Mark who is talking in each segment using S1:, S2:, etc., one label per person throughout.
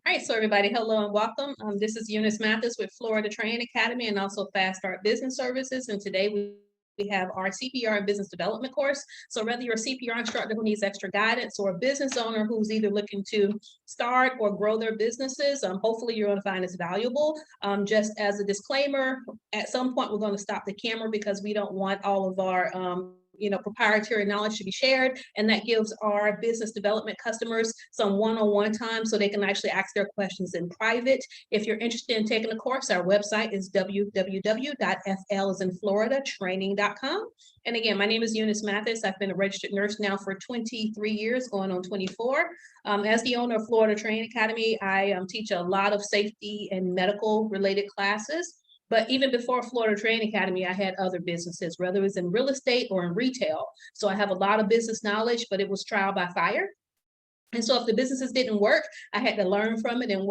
S1: All right, so everybody, hello and welcome. This is Eunice Mathis with Florida Training Academy and also Fast Start Business Services. And today we have our CPR and Business Development course. So whether you're a CPR instructor who needs extra guidance or a business owner who's either looking to start or grow their businesses, hopefully you're going to find this valuable. Just as a disclaimer, at some point we're going to stop the camera because we don't want all of our proprietary knowledge to be shared, and that gives our business development customers some one-on-one time so they can actually ask their questions in private. If you're interested in taking the course, our website is www.flisinfloridatraining.com. And again, my name is Eunice Mathis. I've been a registered nurse now for 23 years, going on 24. As the owner of Florida Training Academy, I teach a lot of safety and medical related classes. But even before Florida Training Academy, I had other businesses, whether it was in real estate or in retail. So I have a lot of business knowledge, but it was trial by fire. And so if the businesses didn't work, I had to learn from it. And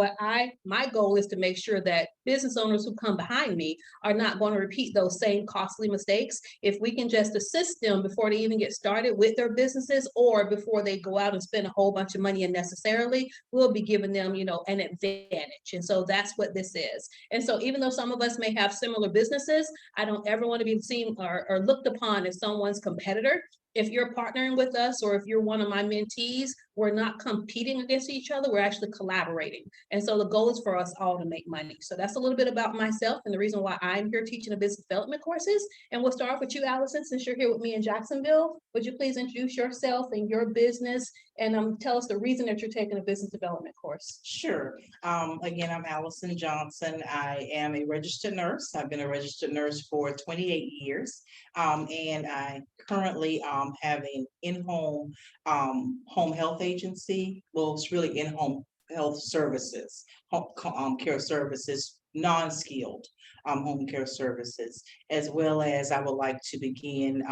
S1: my goal is to make sure that business owners who come behind me are not going to repeat those same costly mistakes. If we can just assist them before they even get started with their businesses or before they go out and spend a whole bunch of money unnecessarily, we'll be giving them, an advantage. And so that's what this is. And so even though some of us may have similar businesses, I don't ever want to be seen or looked upon as someone's competitor. If you're partnering with us or if you're one of my mentees, we're not competing against each other, we're actually collaborating. And so the goal is for us all to make money. So that's a little bit about myself and the reason why I'm here teaching the business development courses. And we'll start off with you, Allison, since you're here with me in Jacksonville. Would you please introduce yourself and your business and tell us the reason that you're taking a business development course?
S2: Sure. Again, I'm Allison Johnson. I am a registered nurse. I've been a registered nurse for 28 years. And I currently have an in-home home health agency. Well, it's really in-home health services, home care services, non-skilled home care services, as well as I would like to begin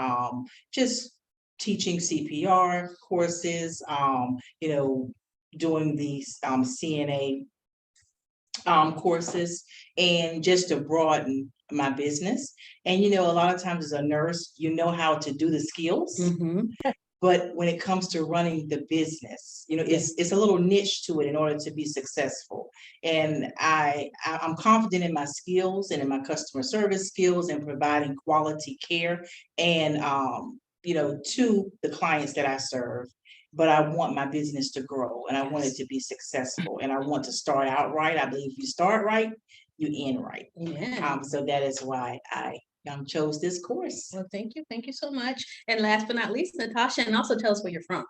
S2: just teaching CPR courses, doing these CNA courses, and just to broaden my business. And a lot of times as a nurse, you know how to do the skills, but when it comes to running the business, it's a little niche to it in order to be successful. And I'm confident in my skills and in my customer service skills and providing quality care and to the clients that I serve. But I want my business to grow and I want it to be successful and I want to start out right. I believe if you start right, you end right. So that is why I chose this course.
S1: Well, thank you. Thank you so much. And last but not least, Natasha, and also tell us where you're from.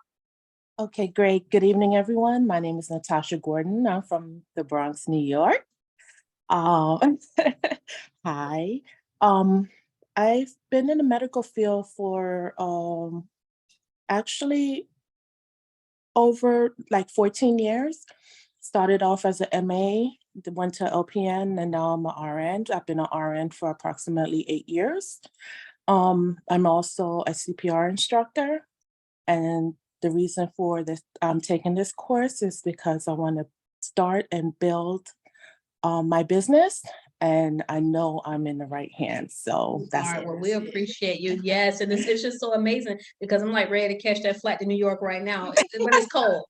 S3: Okay, great. Good evening, everyone. My name is Natasha Gordon. I'm from the Bronx, New York. Hi. I've been in the medical field for actually over like 14 years. Started off as an MA, went to LPN, and now I'm an RN. I've been an RN for approximately 8 years. I'm also a CPR instructor. And the reason for this, I'm taking this course is because I want to start and build my business. And I know I'm in the right hands. So that's
S1: all right. Well, we appreciate you. Yes. And it's just so amazing because I'm like ready to catch that flight to New York right now, but it's cold.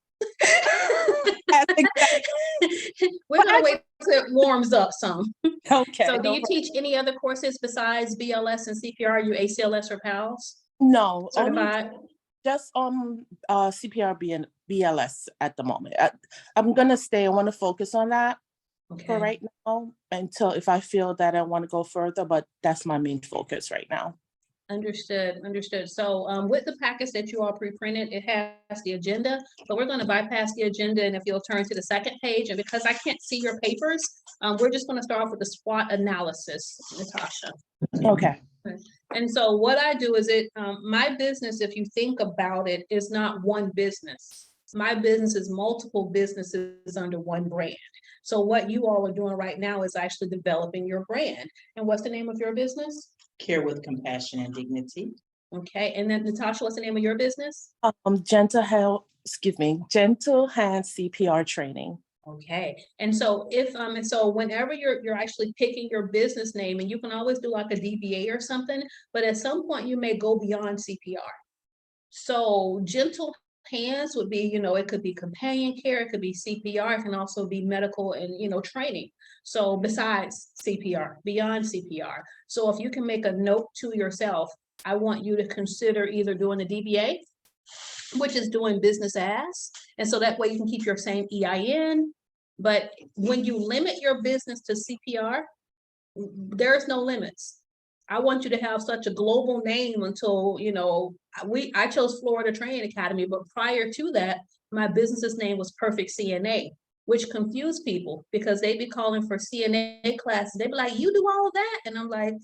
S1: We're going to wait till it warms up some.
S3: Okay.
S1: So do you teach any other courses besides BLS and CPR? Are you ACLS or PALS?
S3: No.
S1: Certified?
S3: Just CPR BLS at the moment. I'm going to stay. I want to focus on that. Okay. For right now, until if I feel that I want to go further, but that's my main focus right now.
S1: Understood. So with the package that you all pre-printed, it has the agenda, but we're going to bypass the agenda. And if you'll turn to the second page, and because I can't see your papers, we're just going to start off with the SWOT analysis, Natasha.
S3: Okay.
S1: And so what I do is my business, if you think about it, is not one business. My business is multiple businesses under one brand. So what you all are doing right now is actually developing your brand. And what's the name of your business?
S2: Care with Compassion and Dignity.
S1: Okay. And then Natasha, what's the name of your business?
S3: Gentle Hands CPR Training.
S1: Okay. And so so whenever you're actually picking your business name, and you can always do like a DBA or something, but at some point you may go beyond CPR. So Gentle hands would be, it could be companion care, it could be CPR, it can also be medical and, training. So besides CPR, beyond CPR. So if you can make a note to yourself, I want you to consider either doing the DBA, which is doing business as, and so that way you can keep your same EIN. But when you limit your business to CPR, there's no limits. I want you to have such a global name until, I chose Florida Training Academy, but prior to that, my business's name was Perfect CNA, which confused people because they'd be calling for CNA classes. They'd be like, you do all of that? And I'm like,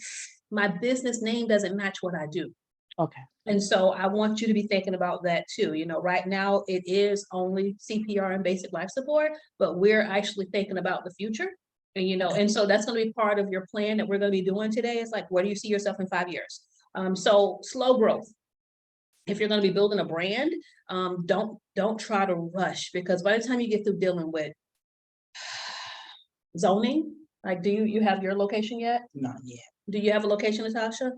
S1: my business name doesn't match what I do.
S3: Okay.
S1: And so I want you to be thinking about that too. Right now it is only CPR and basic life support, but we're actually thinking about the future. And, and so that's going to be part of your plan that we're going to be doing today. It's like, where do you see yourself in 5 years? So slow growth. If you're going to be building a brand, don't try to rush, because by the time you get through dealing with zoning, like, do you have your location yet?
S2: Not yet.
S1: Do you have a location, Natasha?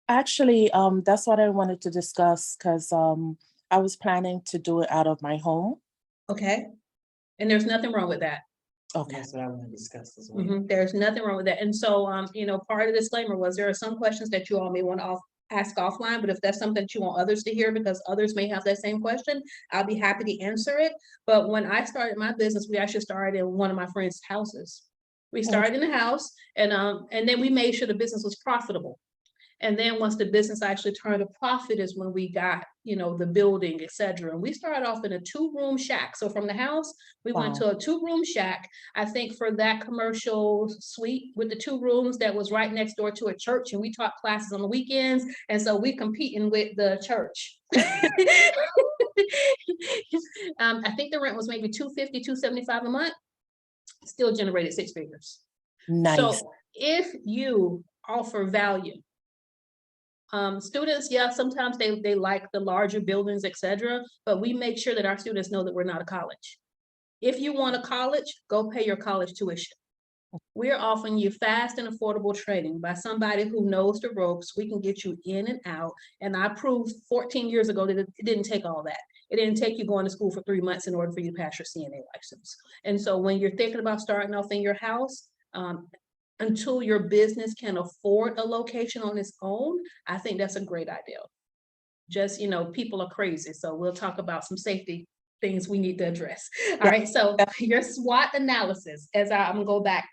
S3: Actually, that's what I wanted to discuss, because I was planning to do it out of my home.
S1: Okay. And there's nothing wrong with that.
S3: Okay.
S2: That's what I want to discuss as well.
S1: There's nothing wrong with that. And so, part of the disclaimer was there are some questions that you all may want to ask offline, but if that's something that you want others to hear, because others may have that same question, I'll be happy to answer it. But when I started my business, we actually started in one of my friends' houses. We started in the house, and then we made sure the business was profitable. And then once the business actually turned a profit is when we got, the building, et cetera. And we started off in a 2-room shack. So from the house, we went to a 2-room shack. I think for that commercial suite with the 2 rooms that was right next door to a church, and we taught classes on the weekends. And so we competing with the church. I think the rent was maybe $250, $275 a month, still generated 6 figures.
S3: Nice.
S1: So if you offer value, students, yeah, sometimes they like the larger buildings, etc., but we make sure that our students know that we're not a college. If you want a college, go pay your college tuition. We're offering you fast and affordable training by somebody who knows the ropes. We can get you in and out. And I proved 14 years ago that it didn't take all that. It didn't take you going to school for 3 months in order for you to pass your CNA license. And so when you're thinking about starting off in your house, until your business can afford a location on its own, I think that's a great idea. Just, people are crazy. So we'll talk about some safety things we need to address. All right. So your SWOT analysis, I'm gonna go back.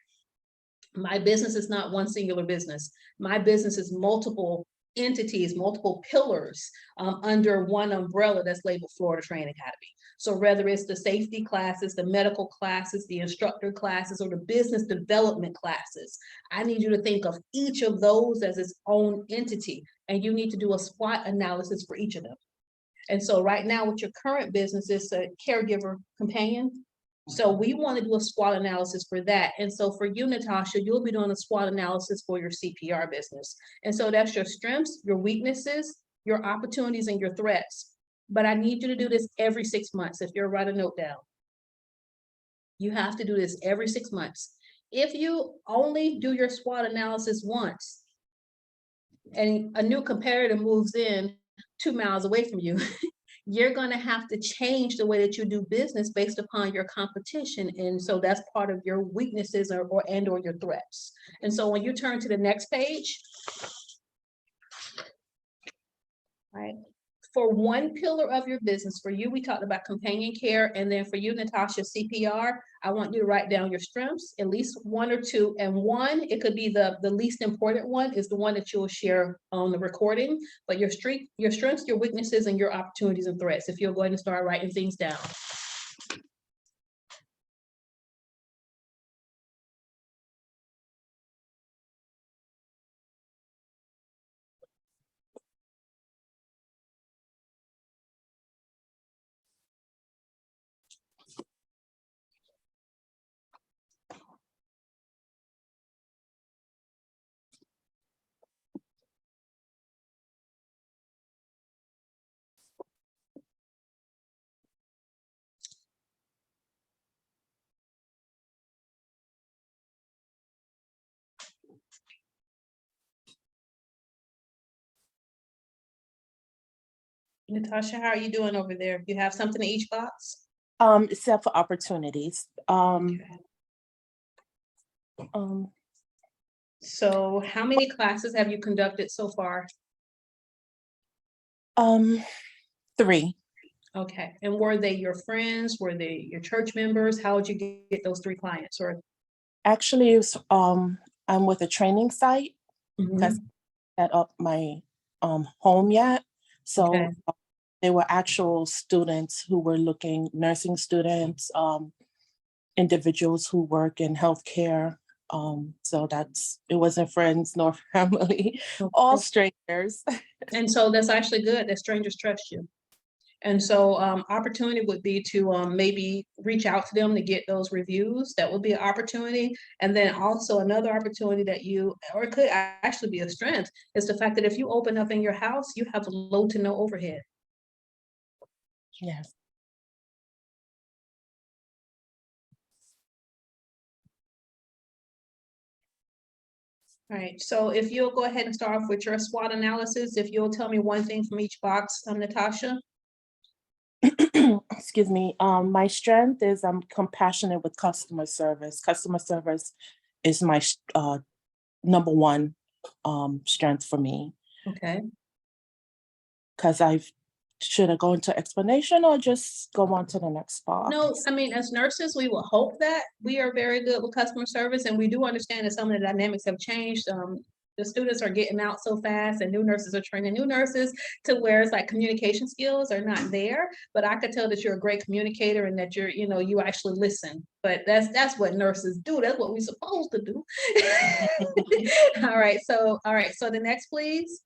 S1: My business is not one singular business. My business is multiple entities, multiple pillars under one umbrella that's labeled Florida Training Academy. So whether it's the safety classes, the medical classes, the instructor classes, or the business development classes, I need you to think of each of those as its own entity, and you need to do a SWOT analysis for each of them. And so right now with your current business, it's a caregiver companion. So we want to do a SWOT analysis for that. And so for you, Natasha, you'll be doing a SWOT analysis for your CPR business. And so that's your strengths, your weaknesses, your opportunities, and your threats. But I need you to do this every 6 months. If you're write a note down, you have to do this every 6 months. If you only do your SWOT analysis once and a new competitor moves in 2 miles away from you, you're going to have to change the way that you do business based upon your competition. And so that's part of your weaknesses or your threats. And so when you turn to the next page, right, for one pillar of your business, for you, we talked about companion care. And then for you, Natasha, CPR, I want you to write down your strengths, at least 1 or 2. And one, it could be the least important one, is the one that you'll share on the recording. But your strengths, your weaknesses, and your opportunities and threats, if you'll go ahead and start writing things down. Natasha, how are you doing over there? You have something in each box?
S3: Except for opportunities.
S1: Okay.
S3: Um,
S1: So how many classes have you conducted so far?
S3: 3.
S1: Okay, and were they your friends? Were they your church members? How did you get those 3 clients? Or
S3: Actually, I'm with a training site because
S1: Mhm.
S3: I set up my home yet.
S1: Okay.
S3: So they were actual students who were looking, nursing students, individuals who work in healthcare. So it wasn't friends nor family, all strangers.
S1: And so that's actually good that strangers trust you. And so opportunity would be to maybe reach out to them to get those reviews. That would be an opportunity. And then also another opportunity that you, or it could actually be a strength, is the fact that if you open up in your house, you have low to no overhead.
S3: Yes.
S1: All right, so if you'll go ahead and start off with your SWOT analysis, if you'll tell me one thing from each box, Natasha.
S3: Excuse me. My strength is I'm compassionate with customer service. Customer service is my number one strength for me.
S1: Okay.
S3: Because should I go into explanation or just go on to the next box?
S1: No, I mean, as nurses, we will hope that we are very good with customer service, and we do understand that some of the dynamics have changed. The students are getting out so fast, and new nurses are training new nurses to where it's like communication skills are not there. But I could tell that you're a great communicator and that you actually listen. But that's what nurses do. That's what we're supposed to do. All right. So the next, please.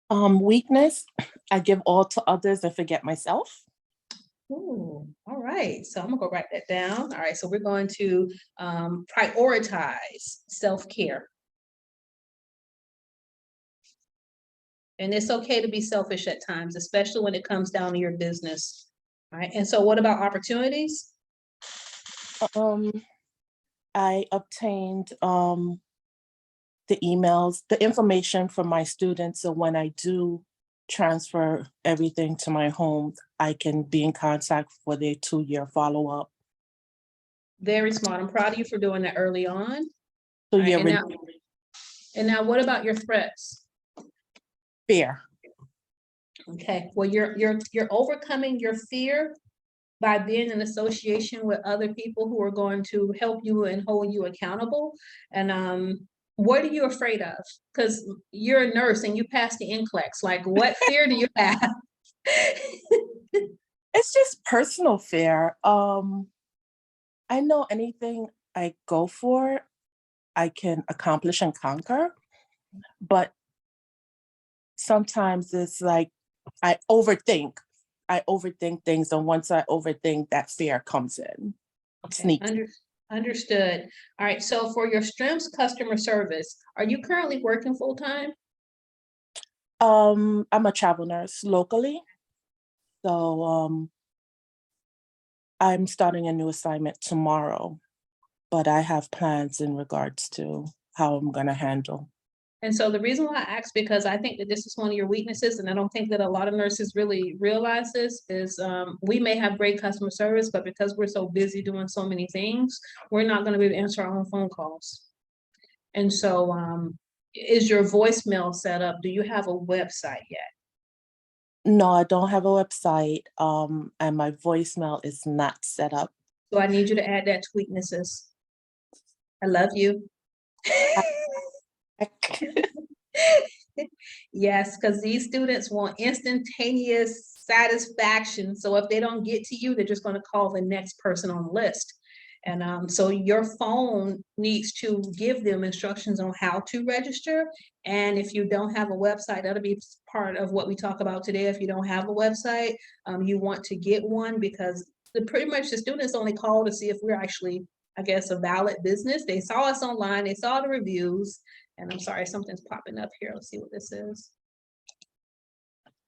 S3: Weakness, I give all to others and forget myself.
S1: Ooh, all right. So I'm gonna go write that down. All right. So we're going to prioritize self-care. And it's okay to be selfish at times, especially when it comes down to your business. All right. And so what about opportunities?
S3: I obtained the emails, the information from my students. So when I do transfer everything to my home, I can be in contact for their 2-year follow-up.
S1: Very smart. I'm proud of you for doing that early on.
S3: So
S1: All right,
S3: you're
S1: and now what about your threats?
S3: fear.
S1: Okay. Well, you're overcoming your fear by being in association with other people who are going to help you and hold you accountable. And what are you afraid of? Because you're a nurse and you passed the NCLEX. Like, what fear do you have?
S3: It's just personal fear. I know anything I go for, I can accomplish and conquer, but sometimes it's like I overthink. I overthink things, and once I overthink, that fear comes in.
S1: Okay,
S3: Sneaks.
S1: understood. All right. So for your strengths, customer service, are you currently working full time?
S3: I'm a travel nurse locally, so I'm starting a new assignment tomorrow, but I have plans in regards to how I'm gonna handle.
S1: And so the reason why I asked, because I think that this is one of your weaknesses, and I don't think that a lot of nurses really realize this, is we may have great customer service, but because we're so busy doing so many things, we're not going to be able to answer our own phone calls. And so is your voicemail set up? Do you have a website yet?
S3: No, I don't have a website, and my voicemail is not set up.
S1: So I need you to add that to weaknesses. I love you. Yes, because these students want instantaneous satisfaction. So if they don't get to you, they're just going to call the next person on the list. And so your phone needs to give them instructions on how to register. And if you don't have a website, that'll be part of what we talk about today. If you don't have a website, you want to get one, because pretty much the students only call to see if we're actually, I guess, a valid business. They saw us online, they saw the reviews, and I'm sorry, something's popping up here. Let's see what this is.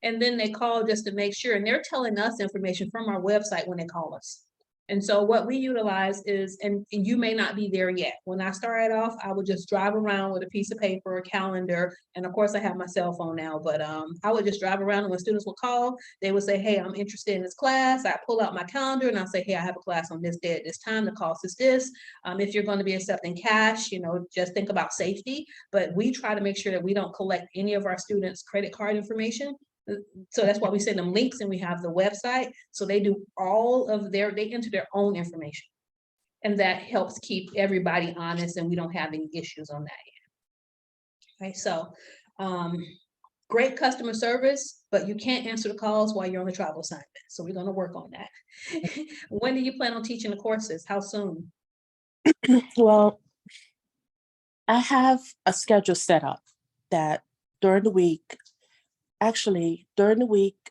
S1: And then they call just to make sure, and they're telling us information from our website when they call us. And so what we utilize is, and you may not be there yet. When I started off, I would just drive around with a piece of paper, a calendar, and of course I have my cell phone now, but I would just drive around, and when students would call, they would say, hey, I'm interested in this class. I pull out my calendar and I'll say, hey, I have a class on this day at this time. The cost is this. If you're going to be accepting cash, just think about safety, but we try to make sure that we don't collect any of our students' credit card information. So that's why we send them links, and we have the website. So they do they enter their own information. And that helps keep everybody honest, and we don't have any issues on that. Okay, so great customer service, but you can't answer the calls while you're on a travel assignment. So we're going to work on that. When do you plan on teaching the courses? How soon?
S3: Well, I have a schedule set up that during the week,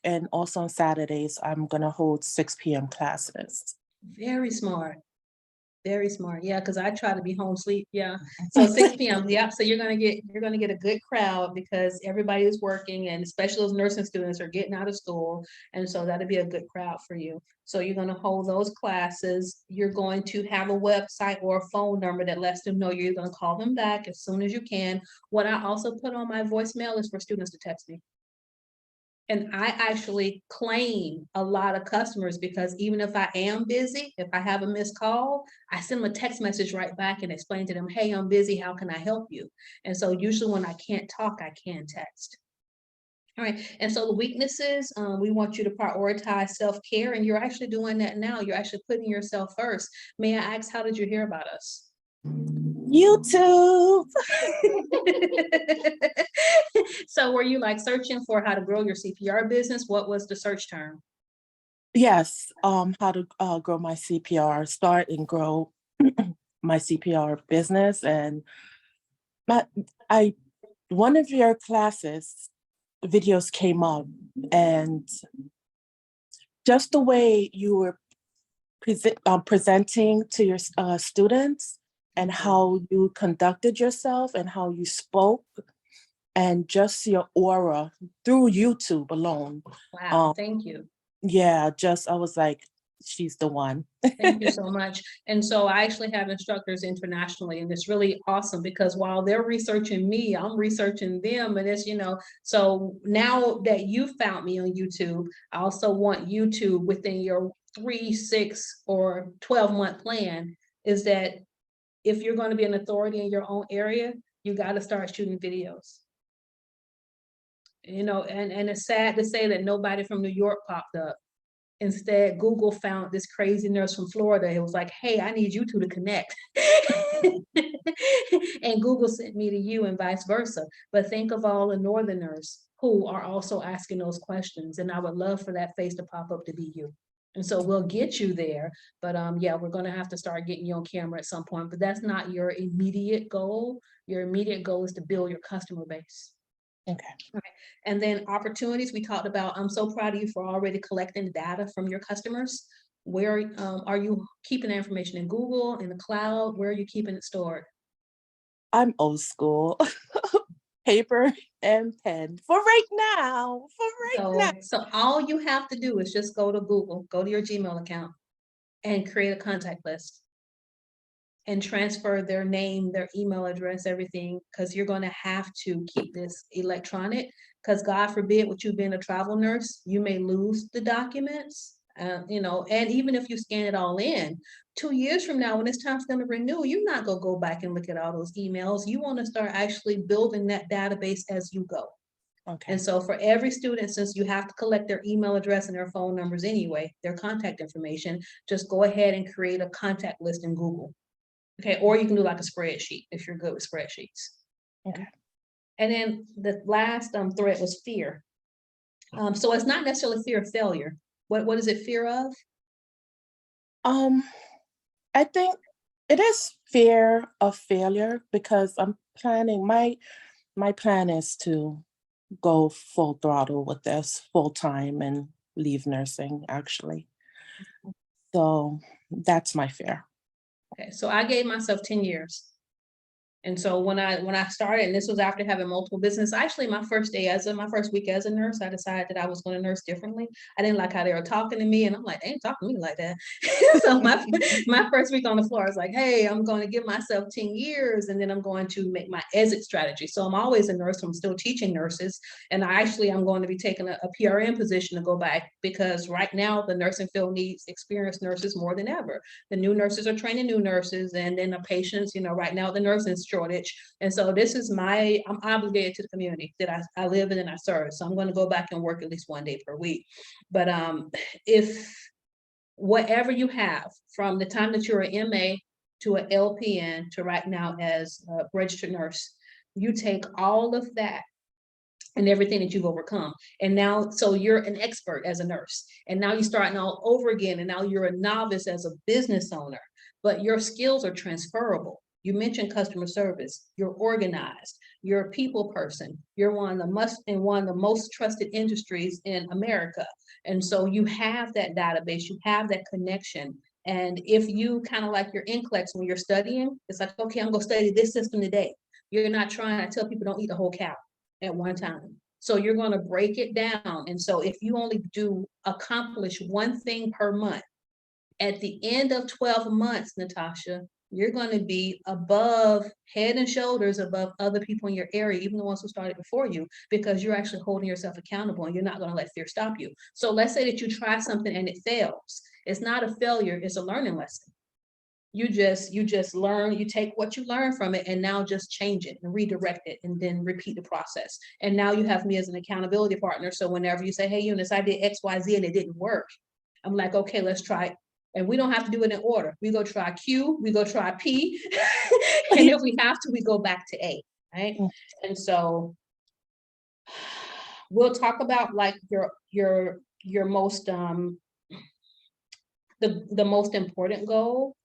S3: and also on Saturdays, I'm going to hold 6 p.m. classes.
S1: Very smart. Very smart. Yeah, because I try to be home sleep. Yeah. So 6 p.m. Yeah. So you're gonna get a good crowd, because everybody is working, and especially those nursing students are getting out of school. And so that'll be a good crowd for you. So you're gonna hold those classes. You're going to have a website or a phone number that lets them know you're gonna call them back as soon as you can. What I also put on my voicemail is for students to text me. And I actually claim a lot of customers, because even if I am busy, if I have a missed call, I send them a text message right back and explain to them, hey, I'm busy, how can I help you? And so usually when I can't talk, I can text. All right, and so the weaknesses, we want you to prioritize self-care, and you're actually doing that now. You're actually putting yourself first. May I ask, how did you hear about us?
S3: YouTube.
S1: So were you like searching for how to grow your CPR business? What was the search term?
S3: Yes, how to grow my CPR, start and grow my CPR business. And one of your classes videos came up, and just the way you were presenting to your students, and how you conducted yourself, and how you spoke, and just your aura through YouTube alone.
S1: Wow, thank you.
S3: Yeah, I was like, she's the one.
S1: Thank you so much. And so I actually have instructors internationally, and it's really awesome, because while they're researching me, I'm researching them. And it's, so now that you found me on YouTube, I also want YouTube within your 3, 6, or 12-month plan, is that if you're going to be an authority in your own area, you got to start shooting videos. And it's sad to say that nobody from New York popped up. Instead, Google found this crazy nurse from Florida. It was like, hey, I need you two to connect. And Google sent me to you, and vice versa. But think of all the Northerners who are also asking those questions. And I would love for that face to pop up to be you. And so we'll get you there. But yeah, we're going to have to start getting you on camera at some point. But that's not your immediate goal. Your immediate goal is to build your customer base.
S3: Okay.
S1: And then opportunities, we talked about. I'm so proud of you for already collecting data from your customers. Where are you keeping the information? In Google, in the cloud? Where are you keeping it stored?
S3: I'm old school. Paper and pen for right now.
S1: So all you have to do is just go to Google, go to your Gmail account, and create a contact list, and transfer their name, their email address, everything, because you're going to have to keep this electronic, because God forbid, with you being a travel nurse, you may lose the documents, and even if you scan it all in, 2 years from now, when it's time for them to renew, you're not going to go back and look at all those emails. You want to start actually building that database as you go.
S3: Okay.
S1: And so for every student, since you have to collect their email address and their phone numbers anyway, their contact information, just go ahead and create a contact list in Google. Okay, or you can do like a spreadsheet if you're good with spreadsheets.
S3: Okay.
S1: And then the last thread was fear. So it's not necessarily fear of failure. What is it fear of?
S3: I think it is fear of failure, because I'm planning, my plan is to go full throttle with this, full time, and leave nursing, actually. So that's my fear.
S1: Okay, so I gave myself 10 years. And so when I started, and this was after having multiple business, actually my first week as a nurse, I decided that I was going to nurse differently. I didn't like how they were talking to me, and I'm like, they ain't talking to me like that. So my first week on the floor, I was like, hey, I'm going to give myself 10 years, and then I'm going to make my exit strategy. So I'm always a nurse. I'm still teaching nurses, and I'm going to be taking a PRN position to go back, because right now the nursing field needs experienced nurses more than ever. The new nurses are training new nurses, and then the patients, right now the nursing shortage. And so I'm obligated to the community that I live in and I serve. So I'm going to go back and work at least 1 day per week. But if whatever you have from the time that you're an MA to an LPN to right now as a registered nurse, you take all of that and everything that you've overcome. And now, so you're an expert as a nurse, and now you're starting all over again. And now you're a novice as a business owner, but your skills are transferable. You mentioned customer service, you're organized, you're a people person, you're one of the most trusted industries in America. And so you have that database, you have that connection. And if you kind of like your NCLEX when you're studying, it's like, okay, I'm gonna study this system today. You're not trying to tell people don't eat the whole cow at one time. So you're going to break it down. And so if you only accomplish one thing per month, at the end of 12 months, Natasha, you're going to be head and shoulders above other people in your area, even the ones who started before you, because you're actually holding yourself accountable and you're not going to let fear stop you. So let's say that you try something and it fails. It's not a failure, it's a learning lesson. You just learn, you take what you learn from it and now just change it and redirect it and then repeat the process. And now you have me as an accountability partner. So whenever you say, hey, Eunice, I did XYZ and it didn't work, I'm like, okay, let's try it. And we don't have to do it in order. We go try Q, we go try P, and if we have to, we go back to A, right? And so we'll talk about like your most the most important goal,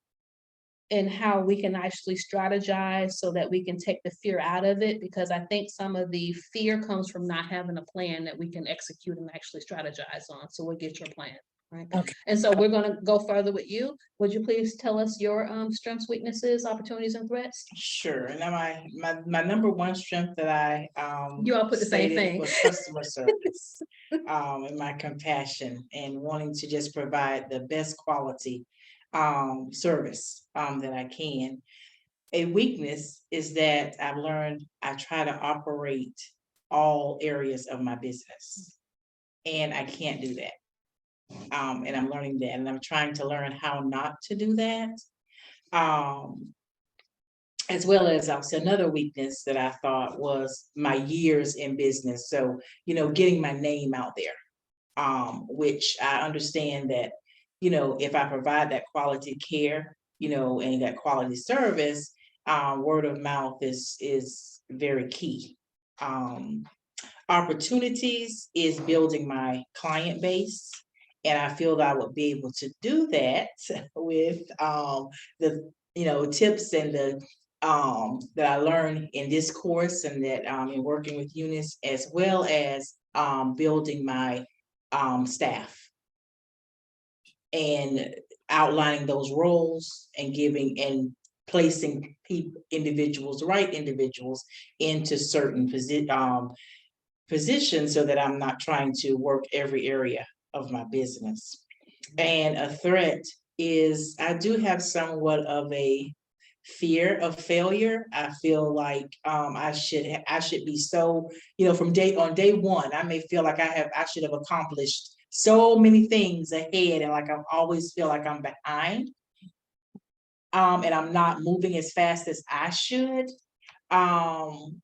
S1: and how we can actually strategize so that we can take the fear out of it, because I think some of the fear comes from not having a plan that we can execute and actually strategize on. So we'll get your plan, right?
S3: Okay.
S1: And so we're going to go further with you. Would you please tell us your strengths, weaknesses, opportunities, and threats?
S2: Sure. And now my number one strength that I
S1: You all put the same thing.
S2: was customer service, and my compassion and wanting to just provide the best quality service that I can. A weakness is that I've learned I try to operate all areas of my business, and I can't do that. And I'm learning that, and I'm trying to learn how not to do that. As well as also another weakness that I thought was my years in business. So, getting my name out there, which I understand that, if I provide that quality care, and that quality service, word of mouth is very key. Opportunities is building my client base. And I feel that I would be able to do that with the tips and the that I learned in this course, and that in working with Eunice, as well as building my staff and outlining those roles and giving and placing right individuals into certain positions, so that I'm not trying to work every area of my business. And a threat is I do have somewhat of a fear of failure. I feel like I should be so, from on day one, I may feel like I should have accomplished so many things ahead, and like I always feel like I'm behind, and I'm not moving as fast as I should. And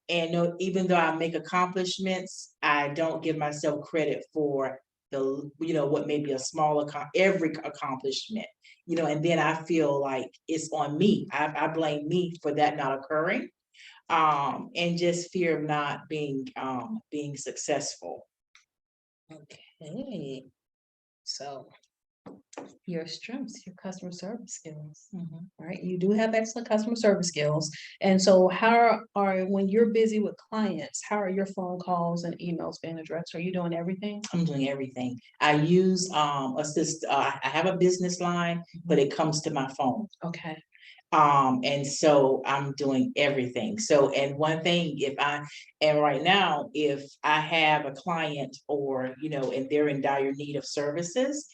S2: even though I make accomplishments, I don't give myself credit for what may be a small every accomplishment, and then I feel like it's on me. I blame me for that not occurring, and just fear of not being successful.
S1: Okay, so Your strengths, your customer service skills,
S2: Mhm.
S1: right? You do have excellent customer service skills. And so when you're busy with clients, how are your phone calls and emails being addressed? Are you doing everything?
S2: I'm doing everything. I use I have a business line, but it comes to my phone.
S1: Okay.
S2: And so I'm doing everything. So, and one thing, and right now, if I have a client or, and they're in dire need of services,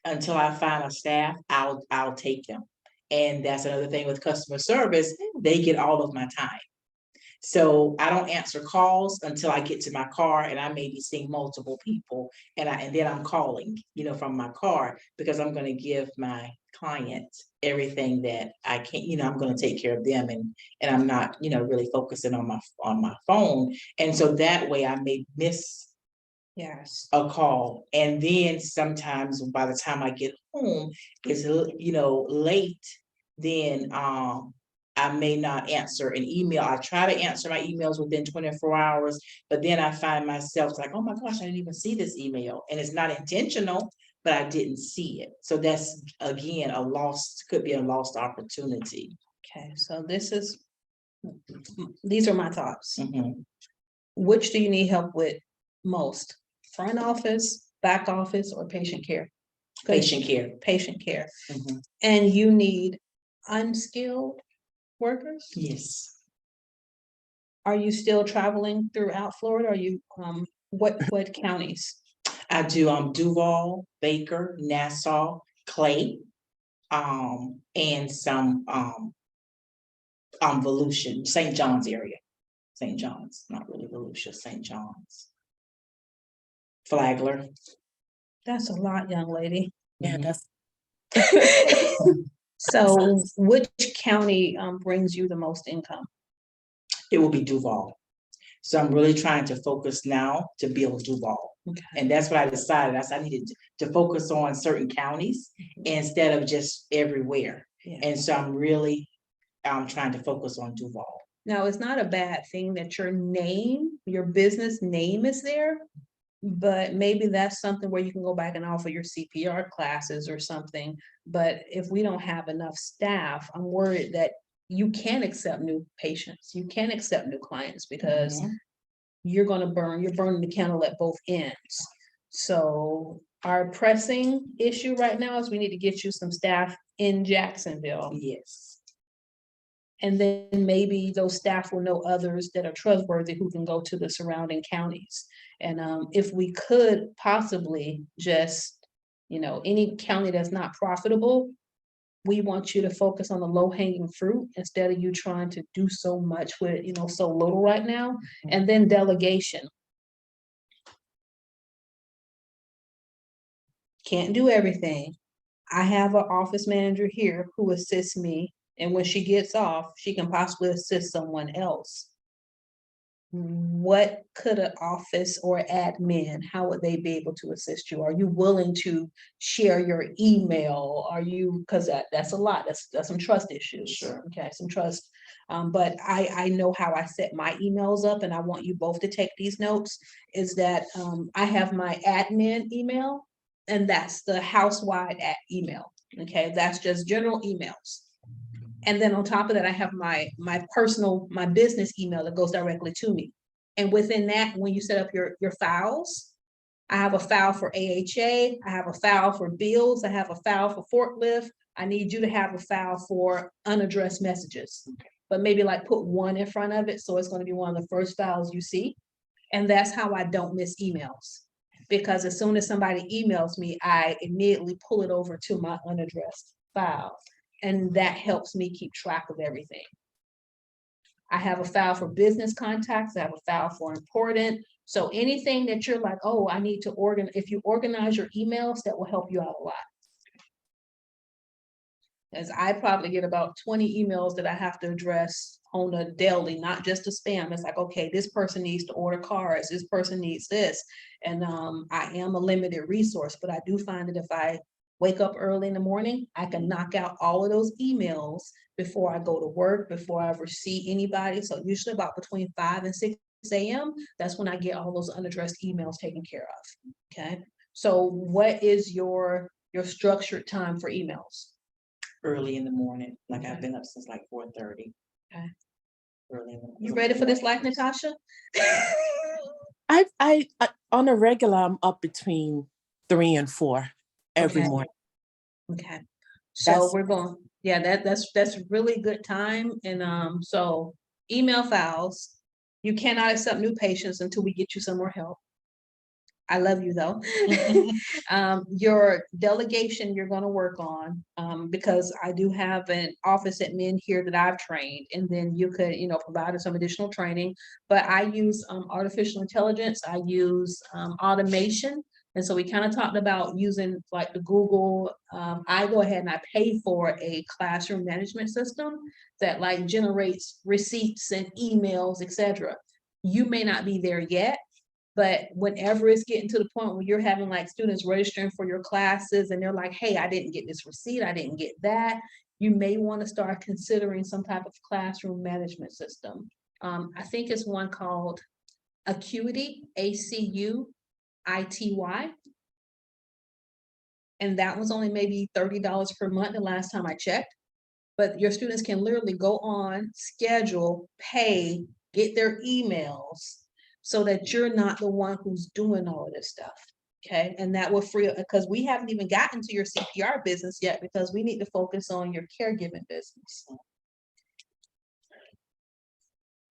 S2: until I find a staff, I'll take them. And that's another thing with customer service, they get all of my time. So I don't answer calls until I get to my car and I may be seeing multiple people and then I'm calling, from my car because I'm gonna give my client everything that I can, I'm gonna take care of them and I'm not, really focusing on my phone. And so that way I may miss
S1: Yes.
S2: a call. And then sometimes by the time I get home, it's, late, then, I may not answer an email. I try to answer my emails within 24 hours, but then I find myself like, oh my gosh, I didn't even see this email. And it's not intentional, but I didn't see it. So that's, again, could be a lost opportunity.
S1: Okay, so these are my thoughts.
S2: Mhm.
S1: Which do you need help with most? Front office, back office, or patient care?
S2: Patient care.
S1: Patient care.
S2: Mhm.
S1: And you need unskilled workers?
S2: Yes.
S1: Are you still traveling throughout Florida? Are you, what counties?
S2: I do Duval, Baker, Nassau, Clay, and some Volusia, St. John's area. St. John's, not really Volusia, St. John's. Flagler.
S1: That's a lot, young lady.
S3: Yeah,
S2: Mhm.
S3: that's
S1: So which county brings you the most income?
S2: It will be Duval. So I'm really trying to focus now to build Duval.
S1: Okay.
S2: And that's what I decided. I needed to focus on certain counties instead of just everywhere.
S1: Yeah.
S2: And so I'm really trying to focus on Duval.
S1: Now, it's not a bad thing that your business name is there, but maybe that's something where you can go back and offer your CPR classes or something. But if we don't have enough staff, I'm worried that you can't accept new patients. You can't accept new clients because
S2: Mhm.
S1: you're burning the candle at both ends. So our pressing issue right now is we need to get you some staff in Jacksonville.
S2: Yes.
S1: And then maybe those staff will know others that are trustworthy who can go to the surrounding counties. And if we could possibly just, any county that's not profitable, we want you to focus on the low hanging fruit instead of you trying to do so much with, so little right now. And then delegation. Can't do everything. I have an office manager here who assists me. And when she gets off, she can possibly assist someone else. What could an office or admin, how would they be able to assist you? Are you willing to share your email? Because that's a lot, that's some trust issues.
S2: Sure.
S1: Okay, some trust. But I know how I set my emails up and I want you both to take these notes, is that I have my admin email and that's the house-wide email. Okay, that's just general emails. And then on top of that, I have my business email that goes directly to me. And within that, when you set up your files, I have a file for AHA, I have a file for bills, I have a file for forklift. I need you to have a file for unaddressed messages, but maybe like put one in front of it. So it's going to be one of the first files you see. And that's how I don't miss emails. Because as soon as somebody emails me, I immediately pull it over to my unaddressed file. And that helps me keep track of everything. I have a file for business contacts. I have a file for important. So anything that you're like, oh, I need to if you organize your emails, that will help you out a lot. As I probably get about 20 emails that I have to address on a daily, not just a spam. It's like, okay, this person needs to order cars. This person needs this. And I am a limited resource, but I do find that if I wake up early in the morning, I can knock out all of those emails before I go to work, before I ever see anybody. So usually about between 5 and 6 a.m., that's when I get all those unaddressed emails taken care of. Okay. So what is your your structured time for emails?
S2: Early in the morning, like
S1: Okay.
S2: I've been up since like 4:30.
S1: Okay.
S2: Early in the morning.
S1: You ready for this life, Natasha?
S3: I on a regular, I'm up between 3 and 4 every
S1: Okay.
S3: morning.
S1: Okay. So
S3: That's-
S1: we're going, yeah, that's really good time. And so email files, you cannot accept new patients until we get you some more help. I love you though. Your delegation you're going to work on, because I do have an office admin here that I've trained, and then you could, provide some additional training. But I use artificial intelligence. I use automation. And so we kind of talked about using like the Google. I go ahead and I pay for a classroom management system that like generates receipts and emails, etc. You may not be there yet, but whenever it's getting to the point where you're having like students registering for your classes and they're like, hey, I didn't get this receipt, I didn't get that, you may want to start considering some type of classroom management system. I think it's one called Acuity, ACUITY. And that was only maybe $30 per month the last time I checked. But your students can literally go on, schedule, pay, get their emails, so that you're not the one who's doing all of this stuff. Okay. And that will free up, because we haven't even gotten to your CPR business yet, because we need to focus on your caregiving business.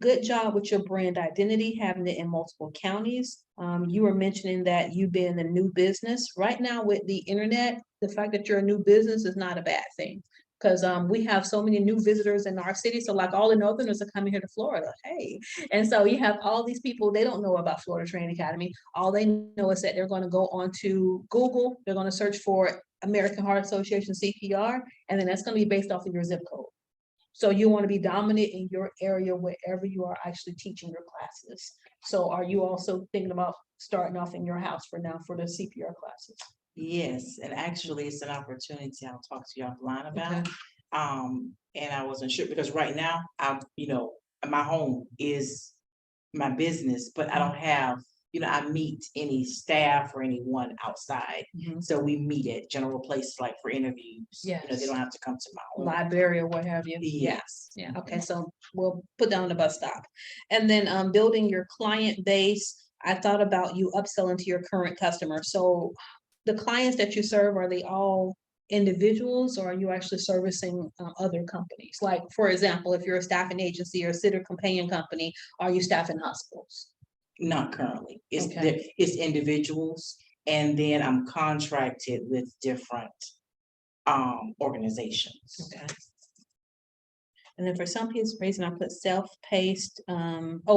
S1: Good job with your brand identity, having it in multiple counties. You were mentioning that you being a new business. Right now with the internet, the fact that you're a new business is not a bad thing, because we have so many new visitors in our city. So like all the Northerners are coming here to Florida. Hey, and so you have all these people, they don't know about Florida Training Academy. All they know is that they're going to go onto Google, they're going to search for American Heart Association CPR, and then that's going to be based off of your zip code. So you want to be dominant in your area wherever you are actually teaching your classes. So are you also thinking about starting off in your house for now for the CPR classes?
S2: Yes, and actually it's an opportunity I'll talk to you offline about.
S1: Okay.
S2: And I wasn't sure because right now my home is my business, but I don't have, I meet any staff or anyone outside.
S1: Mhm.
S2: So we meet at general places like for interviews.
S1: Yes.
S2: They don't have to come to my home.
S1: Library or what have you.
S2: Yes.
S1: Yeah. Okay. So we'll put down the bus stop. And then building your client base. I thought about you upselling to your current customer. So the clients that you serve, are they all individuals, or are you actually servicing other companies? Like, for example, if you're a staffing agency or a sitter companion company, are you staffing hospitals?
S2: Not currently. It's
S1: Okay.
S2: it's individuals, and then I'm contracted with different organizations.
S1: Okay. And then for some reason I put self-paced,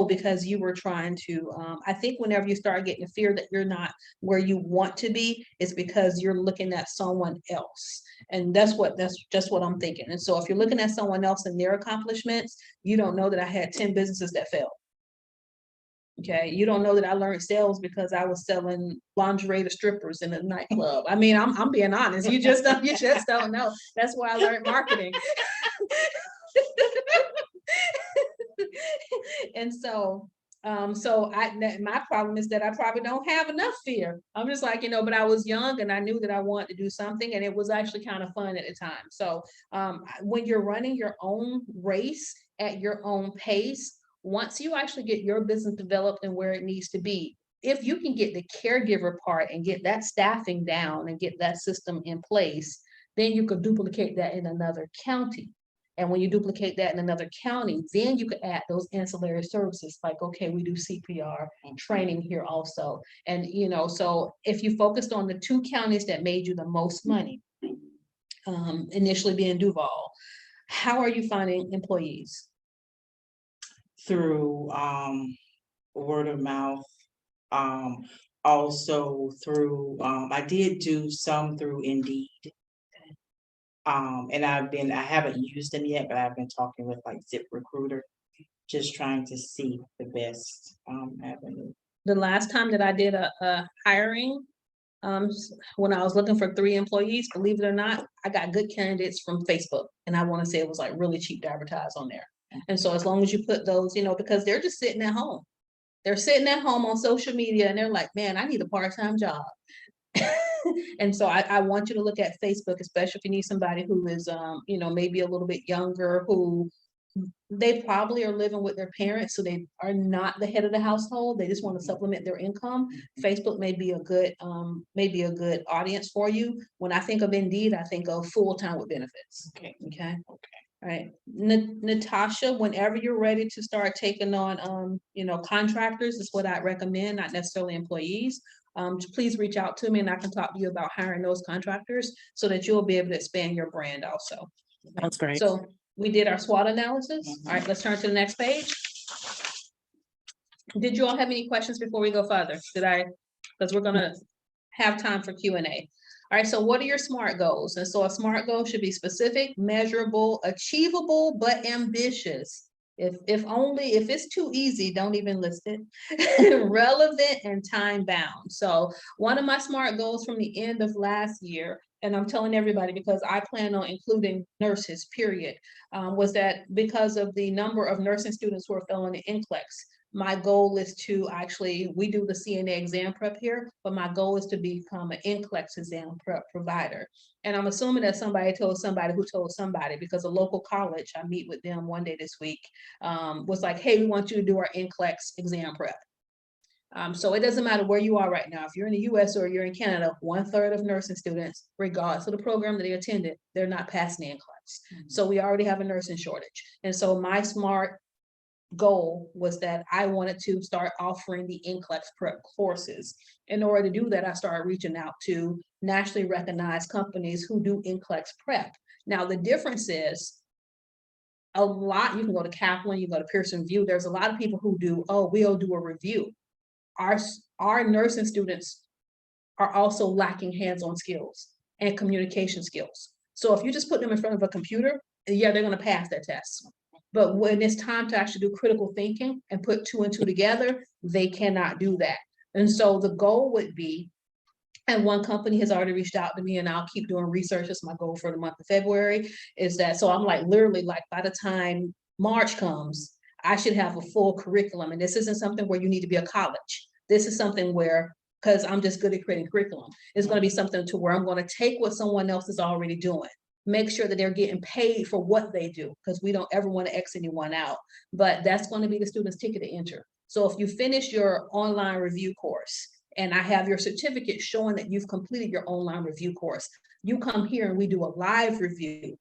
S1: because you were trying to, I think whenever you start getting the fear that you're not where you want to be, it's because you're looking at someone else. And that's just what I'm thinking. And so if you're looking at someone else and their accomplishments, you don't know that I had 10 businesses that failed. Okay, you don't know that I learned sales because I was selling lingerie to strippers in a nightclub. I mean, I'm being honest. You just don't know. That's why I learned marketing. And so my problem is that I probably don't have enough fear. I'm just like, but I was young and I knew that I wanted to do something, and it was actually kind of fun at the time. So when you're running your own race at your own pace, once you actually get your business developed and where it needs to be, if you can get the caregiver part and get that staffing down and get that system in place, then you could duplicate that in another county. And when you duplicate that in another county, then you could add those ancillary services like, okay, we do CPR and training here also. And, so if you focused on the 2 counties that made you the most money, initially being Duval, how are you finding employees?
S2: Through word of mouth, also through I did do some through Indeed. And I haven't used them yet, but I've been talking with like ZipRecruiter, just trying to see the best avenue.
S1: The last time that I did a hiring, when I was looking for 3 employees, believe it or not, I got good candidates from Facebook. And I want to say it was like really cheap to advertise on there. And so as long as you put those, because they're just sitting at home. They're sitting at home on social media and they're like, man, I need a part-time job. And so I want you to look at Facebook, especially if you need somebody who is, you know, maybe a little bit younger, who they probably are living with their parents, so they are not the head of the household. They just want to supplement their income. Facebook may be a good audience for you. When I think of Indeed, I think of full-time with benefits.
S2: Okay.
S1: Okay. All right, Natasha, whenever you're ready to start taking on, you know, contractors is what I'd recommend, not necessarily employees. Please reach out to me and I can talk to you about hiring those contractors so that you'll be able to expand your brand also.
S3: That's great.
S1: So we did our SWOT analysis. All right, let's turn to the next page. Did you all have any questions before we go further? Because we're gonna have time for Q&A. All right, so what are your SMART goals? And so a SMART goal should be specific, measurable, achievable, but ambitious. If it's too easy, don't even list it. Relevant and time bound. So one of my SMART goals from the end of last year, and I'm telling everybody because I plan on including nurses, period, was that because of the number of nursing students who are failing the NCLEX, my goal is to actually, we do the CNA exam prep here, but my goal is to become an NCLEX exam prep provider. And I'm assuming that somebody told somebody who told somebody, because a local college, I meet with them one day this week, was like, hey, we want you to do our NCLEX exam prep. So it doesn't matter where you are right now. If you're in the US or you're in Canada, 1/3 of nursing students, regardless of the program that they attended, they're not passing the NCLEX. So we already have a nursing shortage. And so my SMART goal was that I wanted to start offering the NCLEX prep courses. In order to do that, I started reaching out to nationally recognized companies who do NCLEX prep. Now, the difference is a lot, you can go to Kaplan, you go to Pearson VUE, there's a lot of people who do, oh, we'll do a review. Our nursing students are also lacking hands-on skills and communication skills. So if you just put them in front of a computer, yeah, they're gonna pass that test. But when it's time to actually do critical thinking and put 2 and 2 together, they cannot do that. And so the goal would be, and one company has already reached out to me and I'll keep doing research, that's my goal for the month of February, is that, so I'm like literally like by the time March comes, I should have a full curriculum. And this isn't something where you need to be a college. This is something where, because I'm just good at creating curriculum, it's going to be something to where I'm going to take what someone else is already doing, make sure that they're getting paid for what they do, because we don't ever want to X anyone out, but that's going to be the student's ticket to enter. So if you finish your online review course and I have your certificate showing that you've completed your online review course, you come here and we do a live review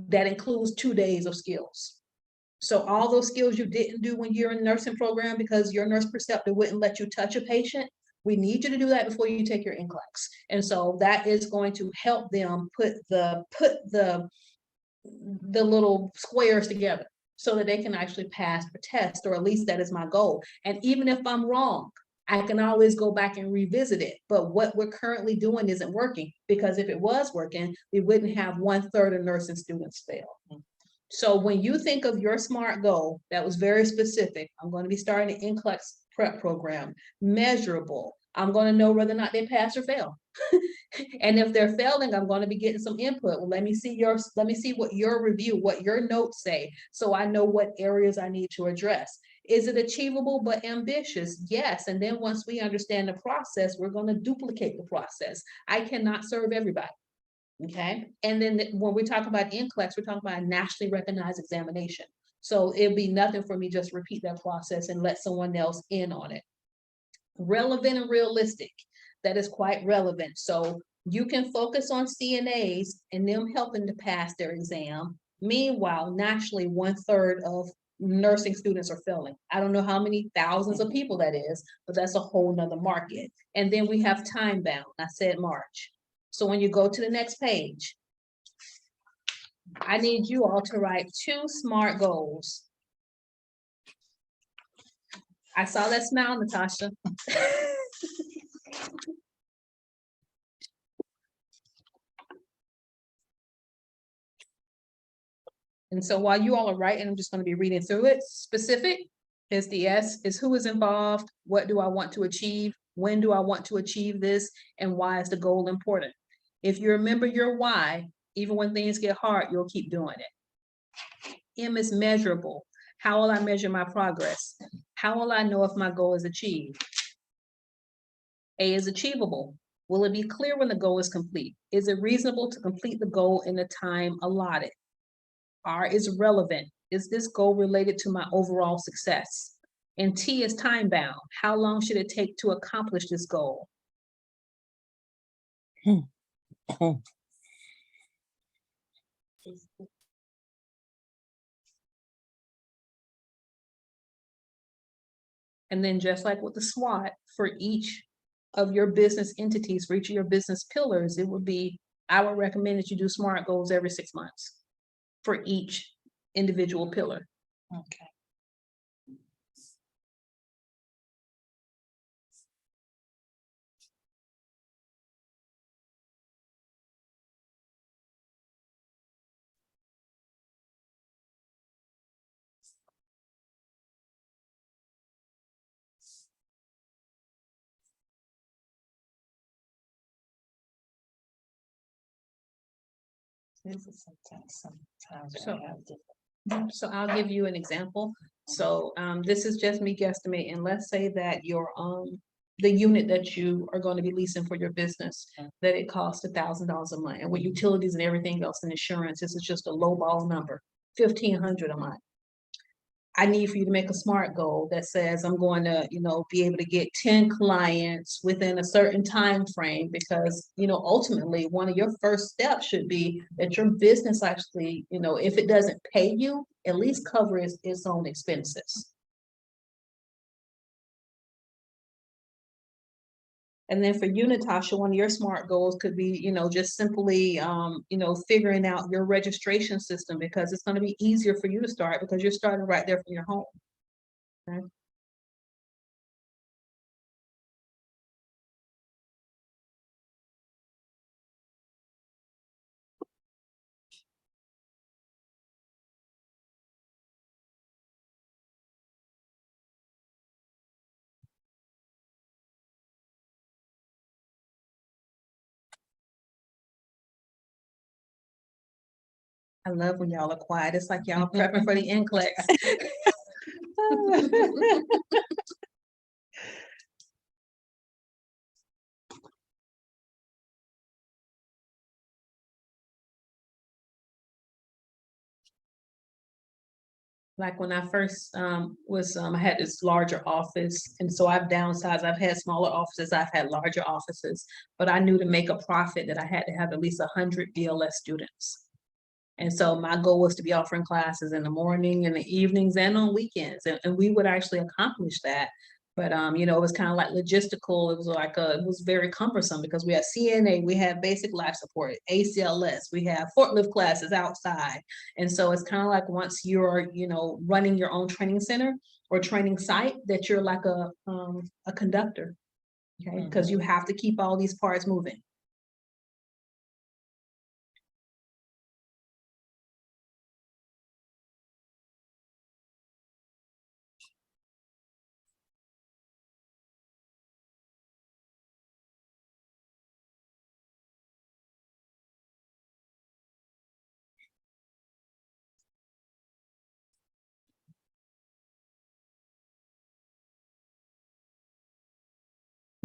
S1: that includes 2 days of skills. So all those skills you didn't do when you're in the nursing program because your nurse preceptor wouldn't let you touch a patient, we need you to do that before you take your NCLEX. And so that is going to help them put the little squares together so that they can actually pass the test, or at least that is my goal. And even if I'm wrong, I can always go back and revisit it. But what we're currently doing isn't working, because if it was working, we wouldn't have 1/3 of nursing students fail. So when you think of your SMART goal, that was very specific. I'm going to be starting an NCLEX prep program, measurable. I'm going to know whether or not they pass or fail. And if they're failing, I'm going to be getting some input. Well, let me see what your review, what your notes say, so I know what areas I need to address. Is it achievable but ambitious? Yes. And then once we understand the process, we're going to duplicate the process. I cannot serve everybody. Okay. And then when we talk about NCLEX, we're talking about a nationally recognized examination. So it'd be nothing for me just to repeat that process and let someone else in on it. Relevant and realistic. That is quite relevant. So you can focus on CNAs and them helping to pass their exam. Meanwhile, naturally, 1/3 of nursing students are failing. I don't know how many thousands of people that is, but that's a whole nother market. And then we have time bound. I said March. So when you go to the next page, I need you all to write 2 SMART goals. I saw that smile, Natasha. And so while you all are writing, I'm just going to be reading through it. Specific is the S, is who is involved, what do I want to achieve, when do I want to achieve this, and why is the goal important? If you remember your why, even when things get hard, you'll keep doing it. M is measurable. How will I measure my progress? How will I know if my goal is achieved? A is achievable. Will it be clear when the goal is complete? Is it reasonable to complete the goal in the time allotted? R is relevant. Is this goal related to my overall success? And T is time bound. How long should it take to accomplish this goal? And then just like with the SWOT, for each of your business entities, for each of your business pillars, it would be, I would recommend that you do SMART goals every 6 months for each individual pillar.
S2: Okay. Sometimes
S1: So-
S2: I have different.
S1: So I'll give you an example. So this is just me guesstimating. Let's say that your the unit that you are going to be leasing for your business, that it costs $1,000 a month, and with utilities and everything else and insurance, this is just a low ball number, $1,500 a month. I need for you to make a SMART goal that says I'm going to, be able to get 10 clients within a certain time frame, because, ultimately one of your first steps should be that your business actually, if it doesn't pay you, at least cover its own expenses. And then for you, Natasha, one of your SMART goals could be, just simply, figuring out your registration system, because it's going to be easier for you to start because you're starting right there from your home. Okay. I love when y'all are quiet. It's like y'all prepping for the NCLEX. Like when I first I had this larger office, and so I've downsized. I've had smaller offices, I've had larger offices, but I knew to make a profit that I had to have at least 100 BLS students. And so my goal was to be offering classes in the morning, in the evenings, and on weekends, and we would actually accomplish that. But it was kind of like logistical. It was very cumbersome because we had CNA, we had basic life support, ACLS, we have forklift classes outside. And so it's kind of like once you're, running your own training center or training site, that you're like a conductor, okay? Because you have to keep all these parts moving.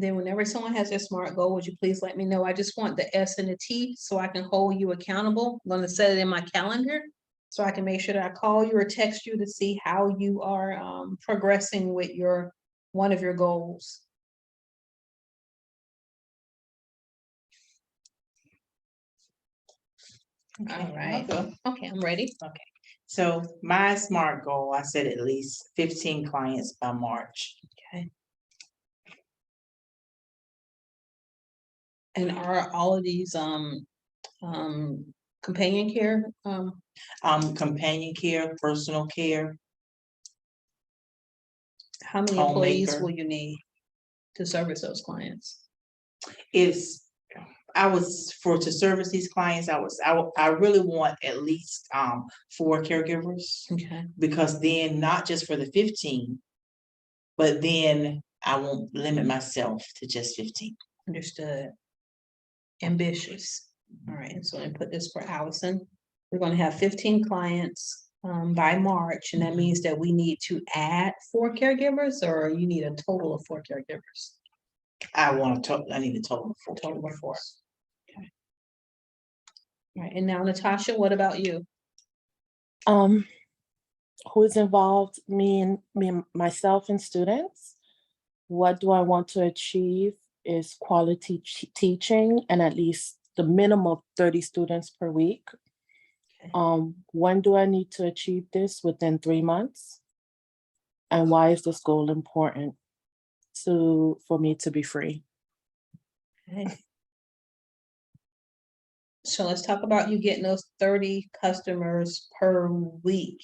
S1: Then whenever someone has their SMART goal, would you please let me know? I just want the S and the T so I can hold you accountable. I'm going to set it in my calendar so I can make sure that I call you or text you to see how you are progressing with one of your goals.
S2: Okay,
S1: All right.
S2: I'll go.
S1: Okay, I'm ready.
S2: Okay. So my SMART goal, I said at least 15 clients by March.
S1: Okay. And are all of these companion care?
S2: Companion care, personal care.
S1: How many employees
S2: Homemaker.
S1: will you need to service those clients?
S2: To service these clients, I really want at least 4 caregivers,
S1: Okay.
S2: because then not just for the 15, but then I won't limit myself to just 15.
S1: Understood. Ambitious. All right, so I put this for Allison. We're going to have 15 clients by March, and that means that we need to add 4 caregivers, or you need a total of 4 caregivers?
S2: I need a total of 4.
S1: Total of 4. Okay. All right, and now Natasha, what about you?
S3: Who is involved? Myself and students. What do I want to achieve is quality teaching and at least the minimum of 30 students per week.
S2: Okay.
S3: When do I need to achieve this? Within 3 months? And why is this goal important for me to be free?
S1: Okay. So let's talk about you getting those 30 customers per week.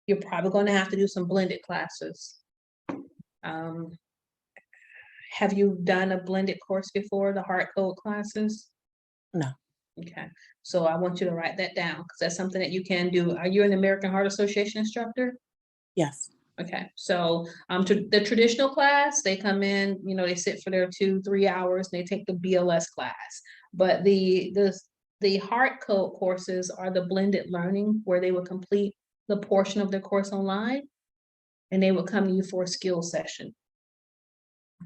S1: You're probably going to have to do some blended classes. Have you done a blended course before, the hard code classes?
S3: No.
S1: Okay, so I want you to write that down because that's something that you can do. Are you an American Heart Association instructor?
S3: Yes.
S1: Okay, so to the traditional class, they come in, they sit for their 2-3 hours, and they take the BLS class. But the hard code courses are the blended learning where they would complete the portion of their course online, and they would come to you for a skill session.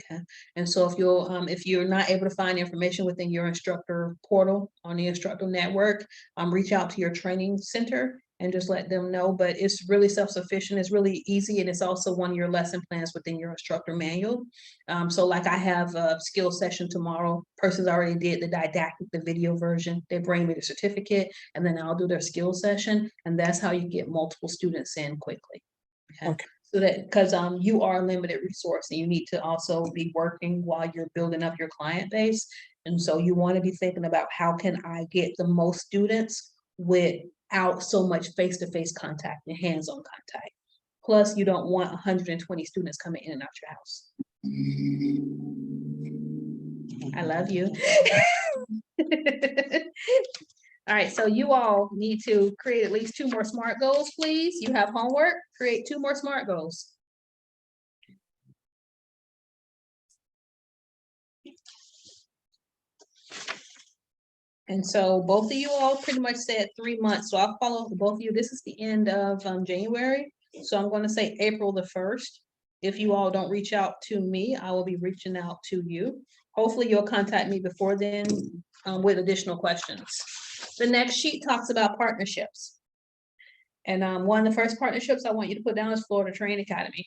S1: Okay, and so if you're not able to find information within your instructor portal on the instructor network, reach out to your training center and just let them know. But it's really self-sufficient, it's really easy, and it's also one of your lesson plans within your instructor manual. So like I have a skill session tomorrow, person's already did the didactic, the video version, they bring me the certificate, and then I'll do their skill session, and that's how you get multiple students in quickly. Okay. So that because you are a limited resource and you need to also be working while you're building up your client base. And so you want to be thinking about how can I get the most students without so much face-to-face contact and hands-on contact. Plus, you don't want 120 students coming in and out your house. I love you. All right, so you all need to create at least 2 more SMART goals, please. You have homework, create 2 more SMART goals. And so both of you all pretty much said 3 months. So I'll follow both of you. This is the end of January. So I'm going to say April the 1st. If you all don't reach out to me, I will be reaching out to you. Hopefully you'll contact me before then with additional questions. The next sheet talks about partnerships. And one of the first partnerships I want you to put down is Florida Training Academy.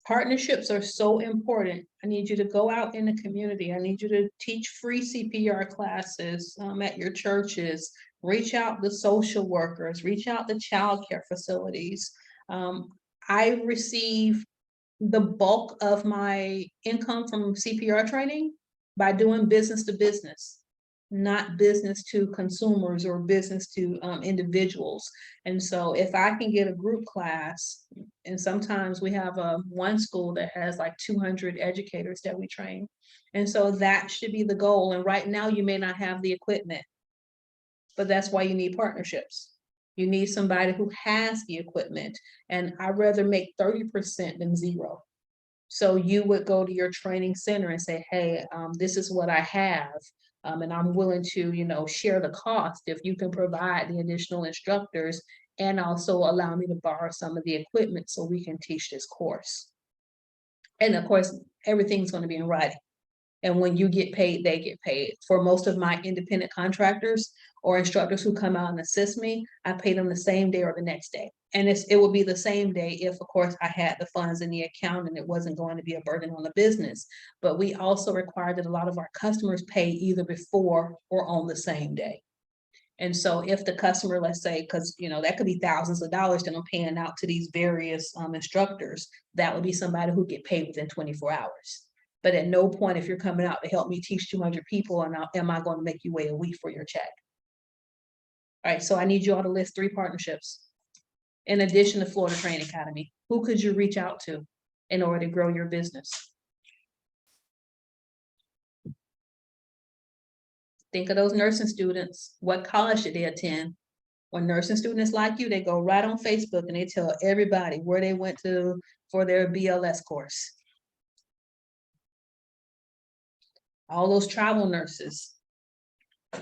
S1: Partnerships are so important. I need you to go out in the community. I need you to teach free CPR classes at your churches. Reach out to social workers, reach out to childcare facilities. I receive the bulk of my income from CPR training by doing business to business, not business to consumers or business to individuals. And so if I can get a group class, and sometimes we have one school that has like 200 educators that we train. And so that should be the goal. And right now you may not have the equipment, but that's why you need partnerships. You need somebody who has the equipment, and I'd rather make 30% than 0. So you would go to your training center and say, hey, this is what I have. And I'm willing to, share the cost if you can provide the additional instructors and also allow me to borrow some of the equipment so we can teach this course. And of course, everything's going to be in writing. And when you get paid, they get paid. For most of my independent contractors or instructors who come out and assist me, I pay them the same day or the next day. And it will be the same day if, of course, I had the funds in the account and it wasn't going to be a burden on the business. But we also require that a lot of our customers pay either before or on the same day. And so if the customer, let's say, because that could be thousands of dollars that I'm paying out to these various instructors, that would be somebody who get paid within 24 hours. But at no point, if you're coming out to help me teach 200 people, am I going to make you wait a week for your check? All right, so I need you all to list 3 partnerships. In addition to Florida Training Academy, who could you reach out to in order to grow your business? Think of those nursing students. What college did they attend? When nursing students like you, they go right on Facebook and they tell everybody where they went to for their BLS course. All those travel nurses.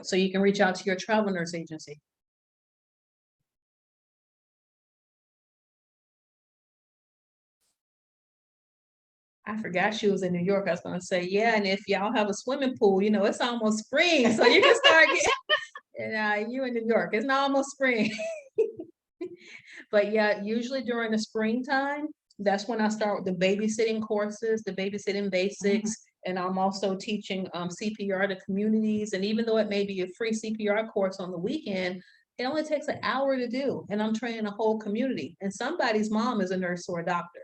S1: So you can reach out to your travel nurse agency. I forgot she was in New York. I was gonna say, yeah, and if y'all have a swimming pool, it's almost spring, so you can start getting, and you in New York, it's not almost spring. But yeah, usually during the springtime, that's when I start with the babysitting courses, the babysitting basics, and I'm also teaching CPR to communities. And even though it may be a free CPR course on the weekend, it only takes an hour to do, and I'm training a whole community. And somebody's mom is a nurse or a doctor.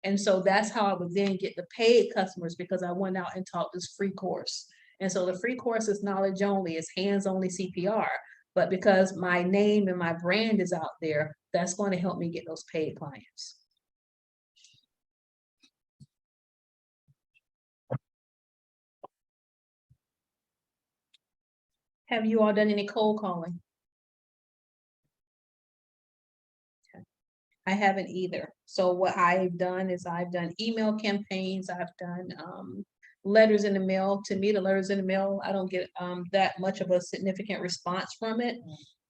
S1: And so that's how I would then get the paid customers, because I went out and taught this free course. And so the free course is knowledge only, it's hands only CPR. But because my name and my brand is out there, that's going to help me get those paid clients. Have you all done any cold calling? Okay. I haven't either. So what I've done is I've done email campaigns, I've done letters in the mail. To me, the letters in the mail, I don't get that much of a significant response from it.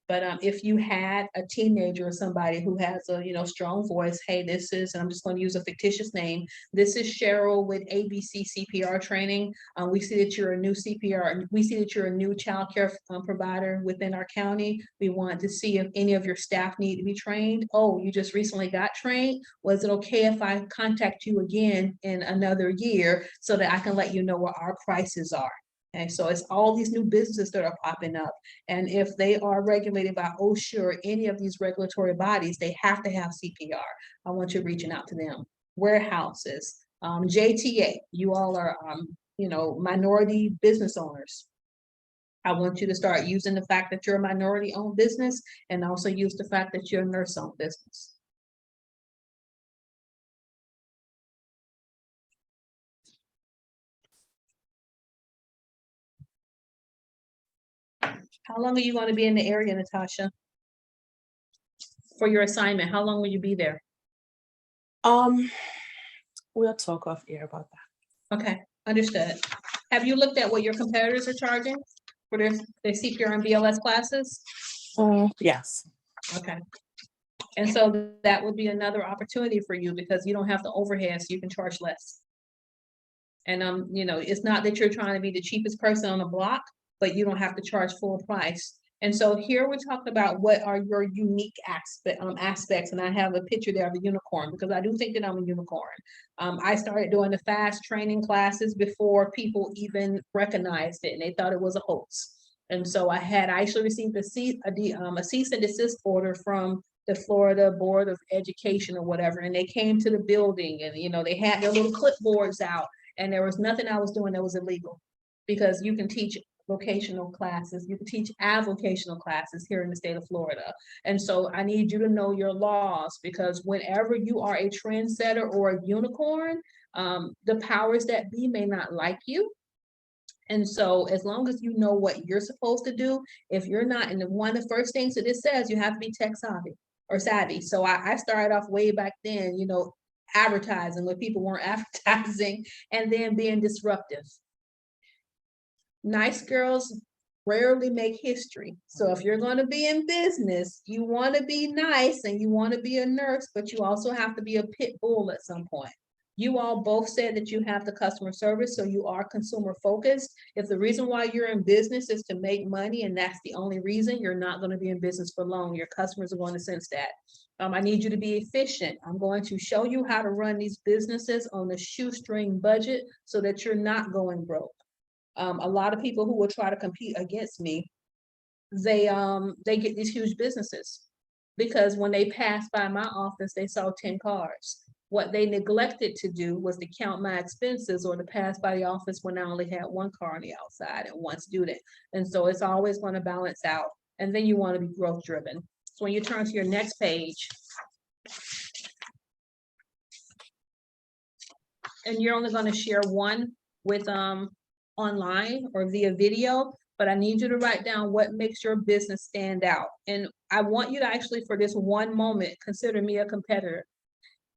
S1: But if you had a teenager or somebody who has a strong voice, hey, this is, and I'm just going to use a fictitious name, this is Cheryl with ABC CPR training. We see that you're a new CPR, we see that you're a new child care provider within our county. We want to see if any of your staff need to be trained. Oh, you just recently got trained. Was it okay if I contact you again in another year so that I can let you know what our prices are? Okay, so it's all these new businesses that are popping up. And if they are regulated by OSHA or any of these regulatory bodies, they have to have CPR. I want you reaching out to them. Warehouses, JTA, you all are, minority business owners. I want you to start using the fact that you're a minority owned business, and also use the fact that you're a nurse owned business. How long are you going to be in the area, Natasha? For your assignment, how long will you be there?
S3: We'll talk off air about that.
S1: Okay, understood. Have you looked at what your competitors are charging for their CPR and BLS classes?
S3: Yes.
S1: Okay. And so that would be another opportunity for you, because you don't have the overhead, so you can charge less. And it's not that you're trying to be the cheapest person on the block, but you don't have to charge full price. And so here we're talking about what are your unique aspects. And I have a picture there of a unicorn, because I do think that I'm a unicorn. I started doing the fast training classes before people even recognized it, and they thought it was a hoax. And so I actually received a cease and desist order from the Florida Board of Education or whatever. And they came to the building, and they had their little clipboards out, and there was nothing I was doing that was illegal, because you can teach vocational classes, you can teach avocational classes here in the state of Florida. And so I need you to know your laws, because whenever you are a trendsetter or a unicorn, the powers that be may not like you. And so as long as you know what you're supposed to do, if you're not, and one of the first things that it says, you have to be tech savvy or savvy. So I started off way back then, advertising when people weren't advertising, and then being disruptive. Nice girls rarely make history. So if you're going to be in business, you want to be nice and you want to be a nurse, but you also have to be a pit bull at some point. You all both said that you have the customer service, so you are consumer focused. If the reason why you're in business is to make money, and that's the only reason, you're not going to be in business for long. Your customers are going to sense that. I need you to be efficient. I'm going to show you how to run these businesses on a shoestring budget so that you're not going broke. A lot of people who will try to compete against me, they get these huge businesses, because when they passed by my office, they saw 10 cars. What they neglected to do was to count my expenses, or to pass by the office when I only had one car on the outside and one student. And so it's always going to balance out. And then you want to be growth driven. So when you turn to your next page, and you're only going to share one with online or via video, but I need you to write down what makes your business stand out. And I want you to actually, for this one moment, consider me a competitor.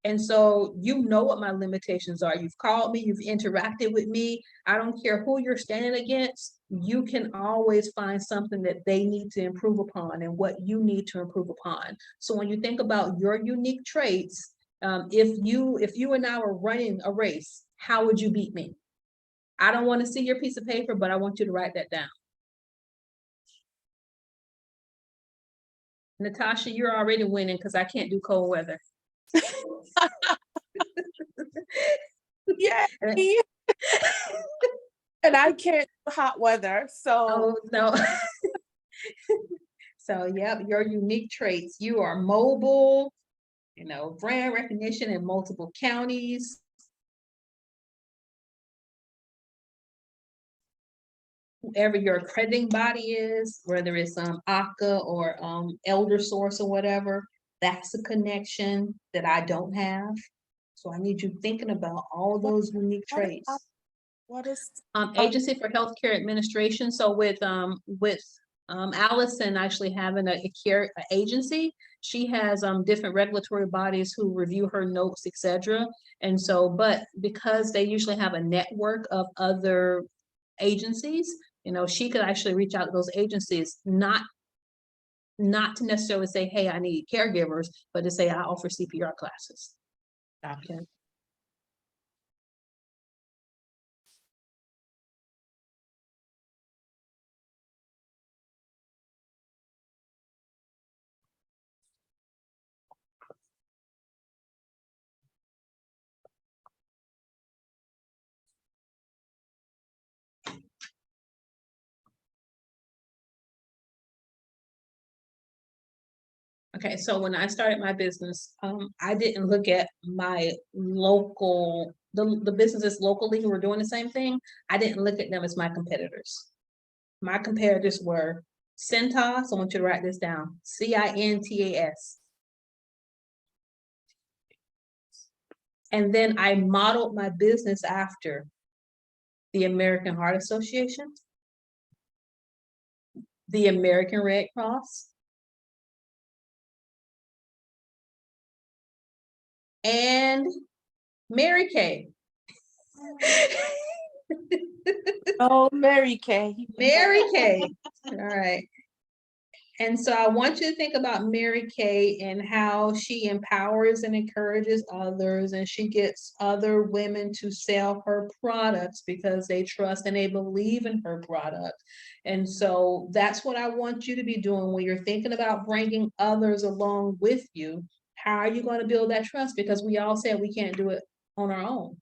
S1: And so you know what my limitations are. You've called me, you've interacted with me. I don't care who you're standing against. You can always find something that they need to improve upon and what you need to improve upon. So when you think about your unique traits, If you and I were running a race, how would you beat me? I don't want to see your piece of paper, but I want you to write that down. Natasha, you're already winning because I can't do cold weather.
S3: Yeah. And I can't do hot weather, so.
S1: Oh, no. So, yep, your unique traits. You are mobile, brand recognition in multiple counties. Whoever your accrediting body is, whether it's ACA or Elder Source or whatever, that's a connection that I don't have. So I need you thinking about all those unique traits.
S3: What is
S1: Agency for Healthcare Administration? So with Allison actually having a care agency, she has different regulatory bodies who review her notes, etc. And so, but because they usually have a network of other agencies, she could actually reach out to those agencies, not to necessarily say, hey, I need caregivers, but to say I offer CPR classes. Okay. Okay, so when I started my business, I didn't look at my local, the businesses locally who were doing the same thing. I didn't look at them as my competitors. My competitors were Cintas. I want you to write this down. CINTAS. And then I modeled my business after the American Heart Association, the American Red Cross, and Mary Kay.
S3: Oh, Mary Kay.
S1: Mary Kay. All right. And so I want you to think about Mary Kay and how she empowers and encourages others, and she gets other women to sell her products because they trust and they believe in her product. And so that's what I want you to be doing when you're thinking about bringing others along with you. How are you going to build that trust? Because we all said we can't do it on our own.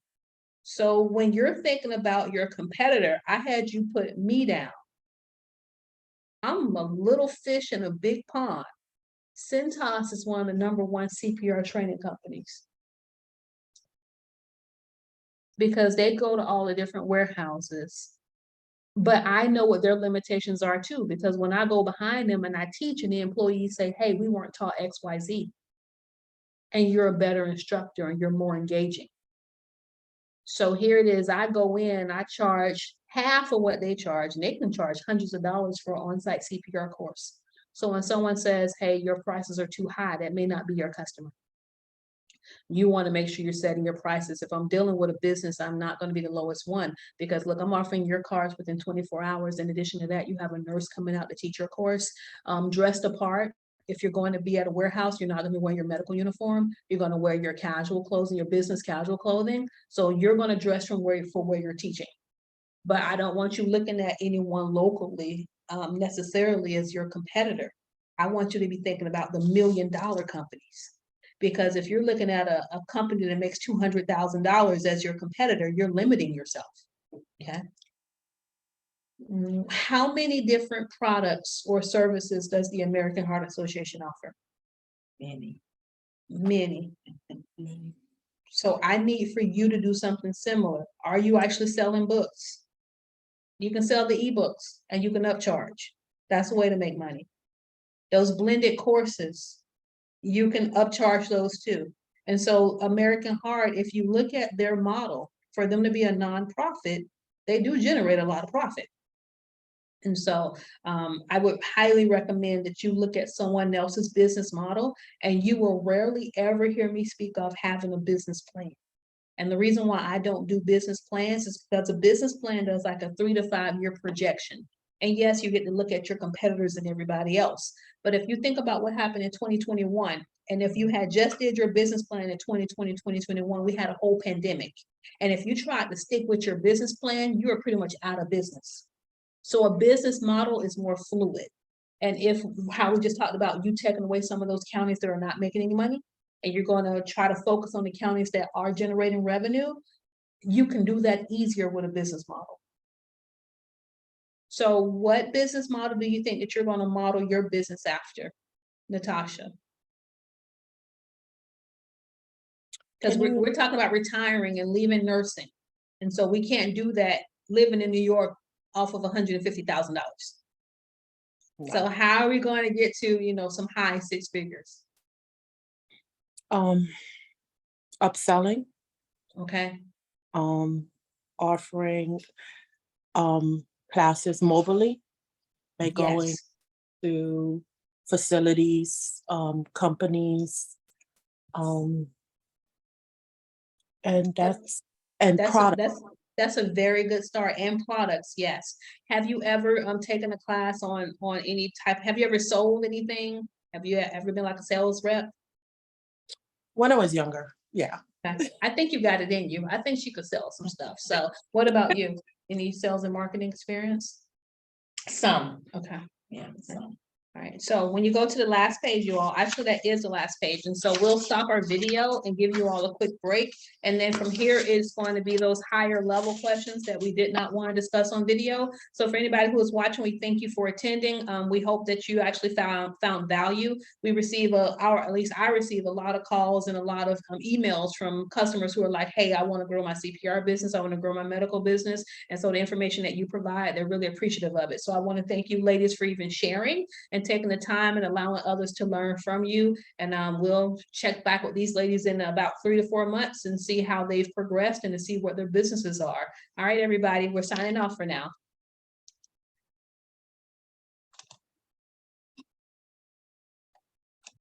S1: So when you're thinking about your competitor, I had you put me down. I'm a little fish in a big pond. Cintas is one of the #1 CPR training companies because they go to all the different warehouses. But I know what their limitations are too, because when I go behind them and I teach and the employees say, hey, we weren't taught XYZ, and you're a better instructor and you're more engaging. So here it is, I go in, I charge half of what they charge, and they can charge hundreds of dollars for an on-site CPR course. So when someone says, hey, your prices are too high, that may not be your customer. You want to make sure you're setting your prices. If I'm dealing with a business, I'm not going to be the lowest one, because look, I'm offering your cars within 24 hours. In addition to that, you have a nurse coming out to teach your course, dressed apart. If you're going to be at a warehouse, you're not going to be wearing your medical uniform. You're going to wear your casual clothing, your business casual clothing. So you're going to dress for where you're teaching. But I don't want you looking at anyone locally necessarily as your competitor. I want you to be thinking about the $1 million companies. Because if you're looking at a company that makes $200,000 as your competitor, you're limiting yourself. Okay. How many different products or services does the American Heart Association offer?
S2: Many.
S1: Many. So I need for you to do something similar. Are you actually selling books? You can sell the ebooks and you can upcharge. That's a way to make money. Those blended courses, you can upcharge those too. And so American Heart, if you look at their model, for them to be a nonprofit, they do generate a lot of profit. And so I would highly recommend that you look at someone else's business model, and you will rarely ever hear me speak of having a business plan. And the reason why I don't do business plans is because a business plan does like a 3 to 5 year projection. And yes, you get to look at your competitors and everybody else. But if you think about what happened in 2021, And if you had just did your business plan in 2020, 2021, we had a whole pandemic. And if you tried to stick with your business plan, you are pretty much out of business. So a business model is more fluid. And if, how we just talked about, you taking away some of those counties that are not making any money, and you're going to try to focus on the counties that are generating revenue, you can do that easier with a business model. So what business model do you think that you're going to model your business after, Natasha? Because we're talking about retiring and leaving nursing. And so we can't do that living in New York off of $150,000.
S3: Yeah.
S1: So how are we going to get to, you know, some high six figures?
S3: Upselling,
S1: Okay.
S3: offering classes mobilely, by going
S1: Yes.
S3: to facilities, companies, and that's product.
S1: That's a very good start. And products, yes. Have you ever taken a class on any type? Have you ever sold anything? Have you ever been like a sales rep?
S3: When I was younger, yeah.
S1: I think you got it in you. I think she could sell some stuff. So what about you? Any sales and marketing experience?
S2: Some,
S1: Okay.
S2: yeah, some.
S1: All right, so when you go to the last page, you all, actually that is the last page. And so we'll stop our video and give you all a quick break. And then from here is going to be those higher level questions that we did not want to discuss on video. So for anybody who is watching, we thank you for attending. We hope that you actually found value. We receive at least I receive a lot of calls and a lot of emails from customers who are like, hey, I want to grow my CPR business. I want to grow my medical business. And so the information that you provide, they're really appreciative of it. So I want to thank you ladies for even sharing and taking the time and allowing others to learn from you. And we'll check back with these ladies in about 3 to 4 months and see how they've progressed and to see what their businesses are. All right, everybody, we're signing off for now.